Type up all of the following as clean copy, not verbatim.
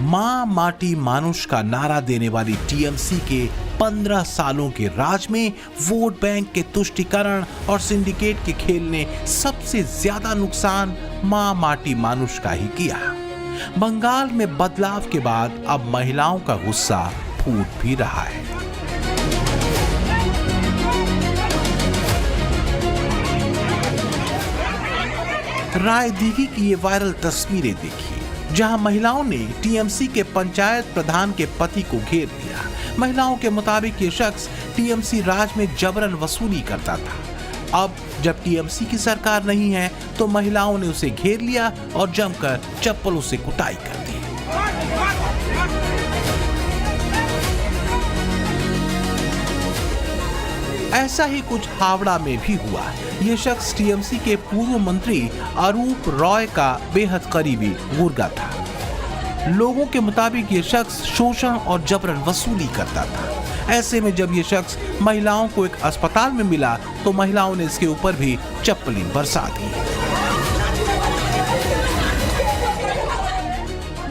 मां माटी मानुष का नारा देने वाली टीएमसी के 15 सालों के राज में वोट बैंक के तुष्टीकरण और सिंडिकेट के खेल ने सबसे ज्यादा नुकसान मां माटी मानुष का ही किया। बंगाल में बदलाव के बाद अब महिलाओं का गुस्सा फूट भी रहा है। रायदीघी की ये वायरल तस्वीरें देखिए, जहां महिलाओं ने टीएमसी के पंचायत प्रधान के पति को घेर लिया। महिलाओं के मुताबिक ये शख्स टीएमसी राज में जबरन वसूली करता था। अब जब टीएमसी की सरकार नहीं है तो महिलाओं ने उसे घेर लिया और जमकर चप्पलों से कुटाई कर दी। ऐसा ही कुछ हावड़ा में भी हुआ। ये शख्स टीएमसी के पूर्व मंत्री अरूप रॉय का बेहद करीबी गुर्गा था। लोगों के मुताबिक ये शख्स शोषण और जबरन वसूली करता था। ऐसे में जब ये शख्स महिलाओं को एक अस्पताल में मिला तो महिलाओं ने इसके ऊपर भी चप्पलें बरसा दी।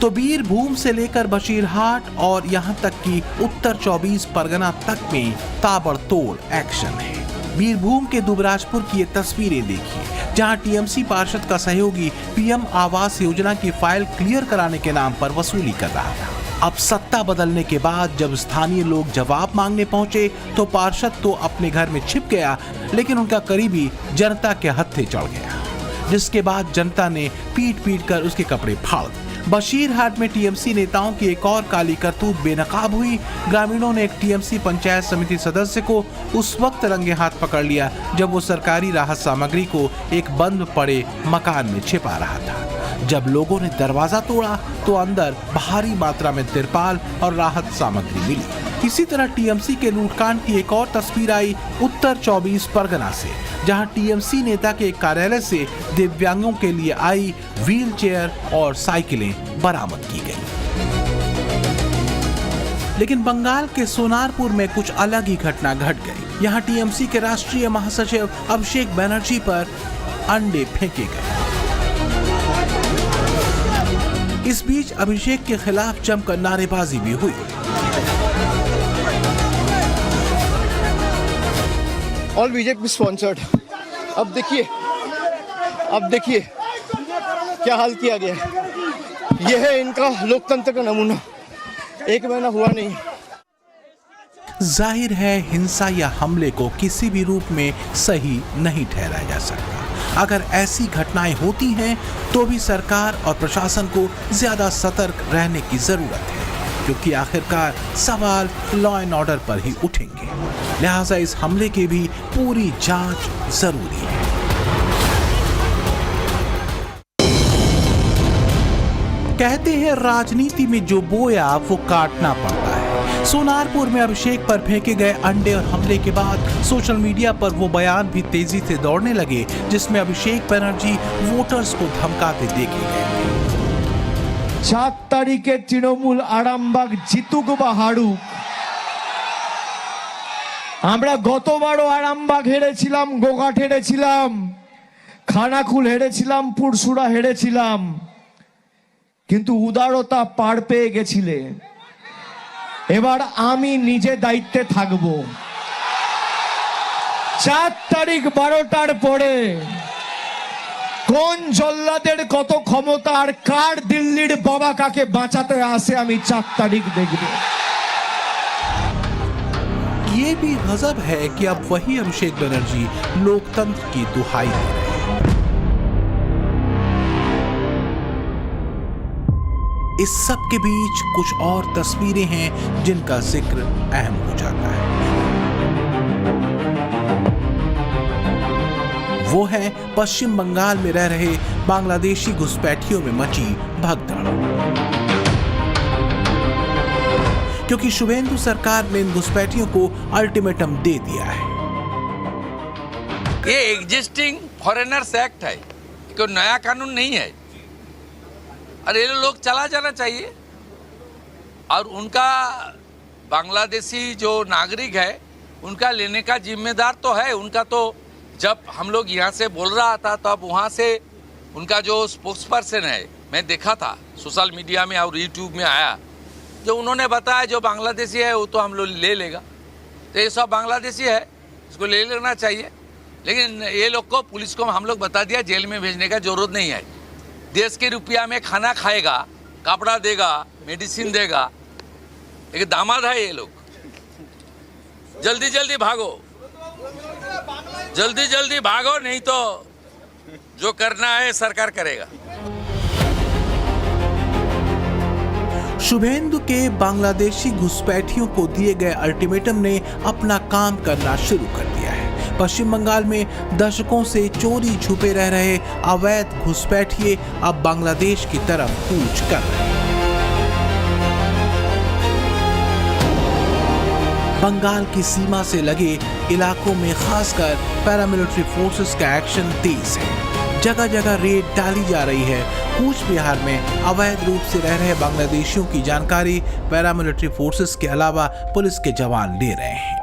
तो बीरभूम से लेकर बशीरहाट और यहां तक कि उत्तर 24 परगना तक में ताबड़तोड़ एक्शन है। बीरभूम के दुबराजपुर की ये तस्वीरें देखिए, जहां टीएमसी पार्षद का सहयोगी पीएम आवास योजना की फाइल क्लियर कराने के नाम पर वसूली कर रहा था। अब सत्ता बदलने के बाद जब स्थानीय लोग जवाब मांगने पहुंचे तो पार्षद तो अपने घर में छिप गया, लेकिन उनका करीबी जनता के हत्थे चढ़ गया, जिसके बाद जनता ने पीट पीट कर उसके कपड़े फाड़ दिए। बशीरहाट में टीएमसी नेताओं की एक और काली करतूत बेनकाब हुई। ग्रामीणों ने एक टीएमसी पंचायत समिति सदस्य को उस वक्त रंगे हाथ पकड़ लिया जब वो सरकारी राहत सामग्री को एक बंद पड़े मकान में छिपा रहा था। जब लोगों ने दरवाजा तोड़ा तो अंदर भारी मात्रा में तिरपाल और राहत सामग्री मिली। इसी तरह टीएमसी के लूटकांड की एक और तस्वीर आई उत्तर 24 परगना से, जहां टीएमसी नेता के कार्यालय से दिव्यांगों के लिए आई व्हील चेयर और साइकिलें बरामद की गई। लेकिन बंगाल के सोनारपुर में कुछ अलग ही घटना घट गई। यहां टीएमसी के राष्ट्रीय महासचिव अभिषेक बनर्जी पर अंडे फेंके गए। इस बीच अभिषेक के खिलाफ जमकर नारेबाजी भी हुई। All BJP sponsored. अब देखिए क्या हाल किया गया है। यह है इनका लोकतंत्र का नमूना। एक महीना हुआ नहीं। जाहिर है हिंसा या हमले को किसी भी रूप में सही नहीं ठहराया जा सकता। अगर ऐसी घटनाएं होती हैं तो भी सरकार और प्रशासन को ज्यादा सतर्क रहने की जरूरत है, क्योंकि आखिरकार सवाल लॉ एंड ऑर्डर पर ही उठेंगे। लिहाजा इस हमले की भी पूरी जांच जरूरी है। कहते हैं राजनीति में जो बोया वो काटना पड़ता है। सोनारपुर में अभिषेक पर फेंके गए अंडे और हमले के बाद सोशल मीडिया पर वो बयान भी तेजी से दौड़ने लगे जिसमें अभिषेक बनर्जी वोटर्स को धमकाते देखे गए। 7 तारीखे तृणमूल आरामबाग जितुक बा हारुक, আমরা গতবারও আরামবাগ হেরেছিলাম, গোঘাট হেরেছিলাম, খানাকুল হেরেছিলাম, পুরসুরা হেরেছিলাম, কিন্তু উদারতা পার পেয়ে গেছিলে। এবার আমি নিজে দায়িত্বে থাকব। 4 তারিখ 12টার পরে কোন জল্লাদের কত ক্ষমতা আর কার দিল্লির বাবা কাকে বাঁচাতে আসে আমি 4 তারিখ দেখব। ये भी गजब है कि अब वही अभिषेक बनर्जी लोकतंत्र की दुहाई दे रहे हैं। इस सब के बीच कुछ और तस्वीरें हैं जिनका जिक्र अहम हो जाता है। वो है पश्चिम बंगाल में रह रहे बांग्लादेशी घुसपैठियों में मची भगदड़, क्योंकि शुभेंदु सरकार ने इन घुसपैठियों को अल्टीमेटम दे दिया है। ये एग्जिस्टिंग फॉरेनर्स एक्ट है, कोई नया कानून नहीं है, और ये लोग चला जाना चाहिए। और उनका बांग्लादेशी जो नागरिक है उनका लेने का जिम्मेदार तो है उनका। तो जब हम लोग यहाँ से बोल रहा था तो अब वहाँ से उनका जो स्पोक्स पर्सन है मैं देखा था सोशल मीडिया में और यूट्यूब में आया, जो उन्होंने बताया जो बांग्लादेशी है वो तो हम लोग ले लेगा, तो ये सब बांग्लादेशी है, इसको ले लेना चाहिए। लेकिन ये लोग को, पुलिस को हम लोग बता दिया जेल में भेजने का जरूरत नहीं है। देश के रुपया में खाना खाएगा, कपड़ा देगा, मेडिसिन देगा, एक दामाद है ये लोग। जल्दी जल्दी भागो, जल्दी जल्दी भागो, नहीं तो जो करना है सरकार करेगा। शुभेंदु के बांग्लादेशी घुसपैठियों को दिए गए अल्टीमेटम ने अपना काम करना शुरू कर दिया है। पश्चिम बंगाल में दशकों से चोरी छुपे रह रहे अवैध घुसपैठिए अब बांग्लादेश की तरफ कूच कर रहे हैं। बंगाल की सीमा से लगे इलाकों में खासकर पैरामिलिट्री फोर्सेस का एक्शन तेज है। जगह जगह रेड डाली जा रही है। कूच बिहार में अवैध रूप से रह रहे बांग्लादेशियों की जानकारी पैरामिलिट्री फोर्सेस के अलावा पुलिस के जवान ले रहे हैं।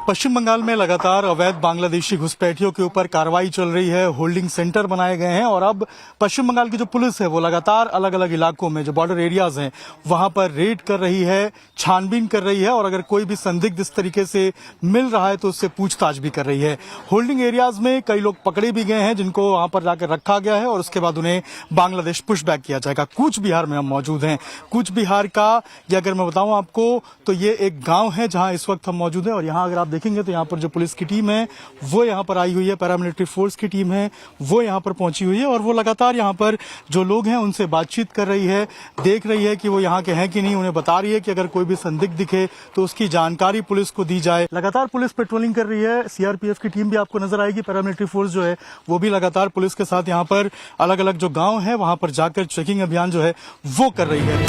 पश्चिम बंगाल में लगातार अवैध बांग्लादेशी घुसपैठियों के ऊपर कार्रवाई चल रही है। होल्डिंग सेंटर बनाए गए हैं और अब पश्चिम बंगाल की जो पुलिस है वो लगातार अलग अलग इलाकों में जो बॉर्डर एरियाज हैं वहां पर रेड कर रही है, छानबीन कर रही है और अगर कोई भी संदिग्ध इस तरीके से मिल रहा है तो उससे पूछताछ भी कर रही है। होल्डिंग एरियाज में कई लोग पकड़े भी गए हैं जिनको वहां पर जाकर रखा गया है और उसके बाद उन्हें बांग्लादेश पुशबैक किया जाएगा। कूच बिहार में हम मौजूद हैं। कूच बिहार का ये अगर मैं बताऊं आपको तो ये एक गाँव है जहाँ इस वक्त हम मौजूद हैं और यहाँ अगर आप देखेंगे तो यहाँ पर जो पुलिस की टीम है वो यहाँ पर आई हुई है, पैरामिलिट्री फोर्स की टीम है वो यहाँ पर पहुंची हुई है और वो लगातार यहाँ पर जो लोग हैं उनसे बातचीत कर रही है, देख रही है कि वो यहाँ के हैं कि नहीं। उन्हें बता रही है कि अगर कोई भी संदिग्ध दिखे तो उसकी जानकारी पुलिस को दी जाए। लगातार पुलिस पेट्रोलिंग कर रही है। सीआरपीएफ की टीम भी आपको नजर आएगी। पैरामिलिट्री फोर्स जो है वो भी लगातार पुलिस के साथ यहाँ पर अलग अलग जो गाँव है वहां पर जाकर चेकिंग अभियान जो है वो कर रही है।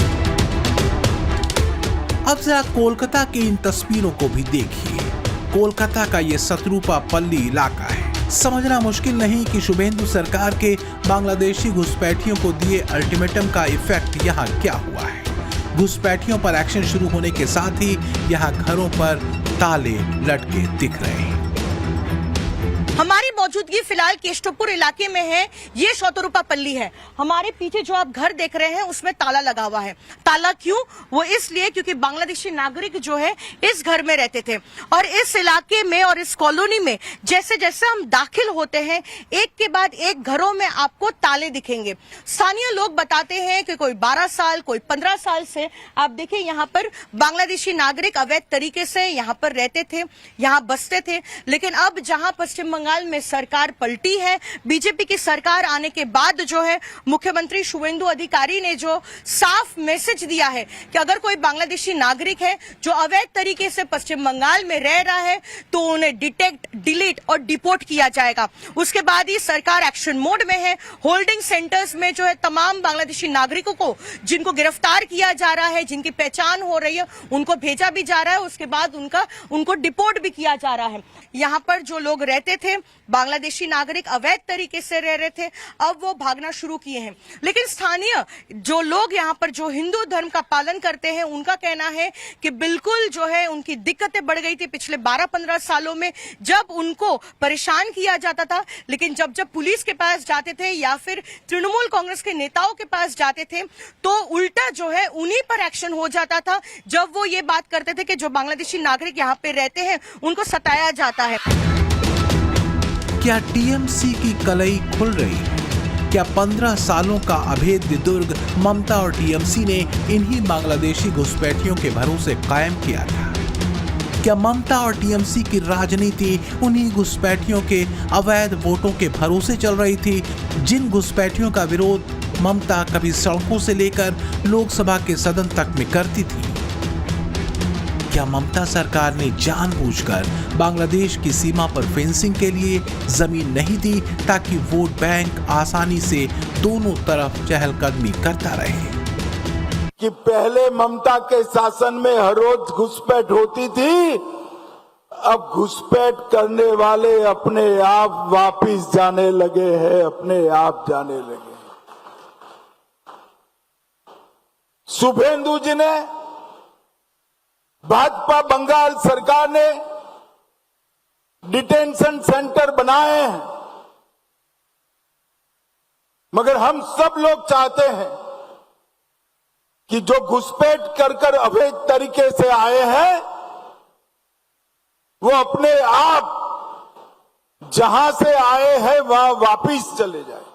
अब जरा कोलकाता की इन तस्वीरों को भी देखिए। कोलकाता का ये सतरूपा पल्ली इलाका है। समझना मुश्किल नहीं कि शुभेंदु सरकार के बांग्लादेशी घुसपैठियों को दिए अल्टीमेटम का इफेक्ट यहाँ क्या हुआ है। घुसपैठियों पर एक्शन शुरू होने के साथ ही यहाँ घरों पर ताले लटके दिख रहे हैं। हमारी मौजूदगी फिलहाल केशवपुर इलाके में है। ये शतरूपा पल्ली है। हमारे पीछे जो आप घर देख रहे हैं उसमें ताला लगा हुआ है। ताला क्यों? वो इसलिए क्योंकि बांग्लादेशी नागरिक जो है इस घर में रहते थे और इस इलाके में और इस कॉलोनी में जैसे जैसे हम दाखिल होते हैं एक के बाद एक घरों में आपको ताले दिखेंगे। स्थानीय लोग बताते हैं कि कोई 12 साल कोई 15 साल से आप देखिए यहाँ पर बांग्लादेशी नागरिक अवैध तरीके से यहाँ पर रहते थे, यहाँ बसते थे। लेकिन अब जहाँ पश्चिम बंगाल में सरकार पलटी है, बीजेपी की सरकार आने के बाद जो है मुख्यमंत्री शुभेंदु अधिकारी ने जो साफ मैसेज दिया है कि अगर कोई बांग्लादेशी नागरिक है जो अवैध तरीके से पश्चिम बंगाल में रह रहा है तो उन्हें डिटेक्ट, डिलीट और डिपोर्ट किया जाएगा। उसके बाद ही सरकार एक्शन मोड में है। होल्डिंग सेंटर्स में जो है तमाम बांग्लादेशी नागरिकों को जिनको गिरफ्तार किया जा रहा है, जिनकी पहचान हो रही है, उनको भेजा भी जा रहा है। उसके बाद उनको डिपोर्ट भी किया जा रहा है। यहाँ पर जो लोग रहते थे बांग्लादेशी नागरिक अवैध तरीके से रह रहे थे, अब वो भागना शुरू किए हैं। लेकिन स्थानीय जो लोग यहाँ पर जो हिंदू धर्म का पालन करते हैं उनका कहना है कि बिल्कुल जो है उनकी दिक्कतें बढ़ गई थी पिछले 12-15 सालों में जब उनको परेशान किया जाता था। लेकिन जब पुलिस के पास जाते थे या फिर तृणमूल कांग्रेस के नेताओं के पास जाते थे तो उल्टा जो है उन्हीं पर एक्शन हो जाता था जब वो ये बात करते थे कि जो बांग्लादेशी नागरिक यहाँ पे रहते हैं उनको सताया जाता है। क्या टीएमसी की कलई खुल रही है? क्या 15 सालों का अभेद्य दुर्ग ममता और टीएमसी ने इन्हीं बांग्लादेशी घुसपैठियों के भरोसे कायम किया था? क्या ममता और टीएमसी की राजनीति उन्हीं घुसपैठियों के अवैध वोटों के भरोसे चल रही थी जिन घुसपैठियों का विरोध ममता कभी सड़कों से लेकर लोकसभा के सदन तक में करती थी? क्या ममता सरकार ने जानबूझकर बांग्लादेश की सीमा पर फेंसिंग के लिए जमीन नहीं दी ताकि वोट बैंक आसानी से दोनों तरफ चहलकदमी करता रहे? कि पहले ममता के शासन में हर रोज घुसपैठ होती थी, अब घुसपैठ करने वाले अपने आप वापिस जाने लगे हैं, अपने आप जाने लगे। शुभेंदु जी ने, भाजपा बंगाल सरकार ने डिटेंशन सेंटर बनाए हैं। मगर हम सब लोग चाहते हैं कि जो घुसपैठ कर अवैध तरीके से आए हैं वो अपने आप जहां से आए हैं वहां वापिस चले जाए।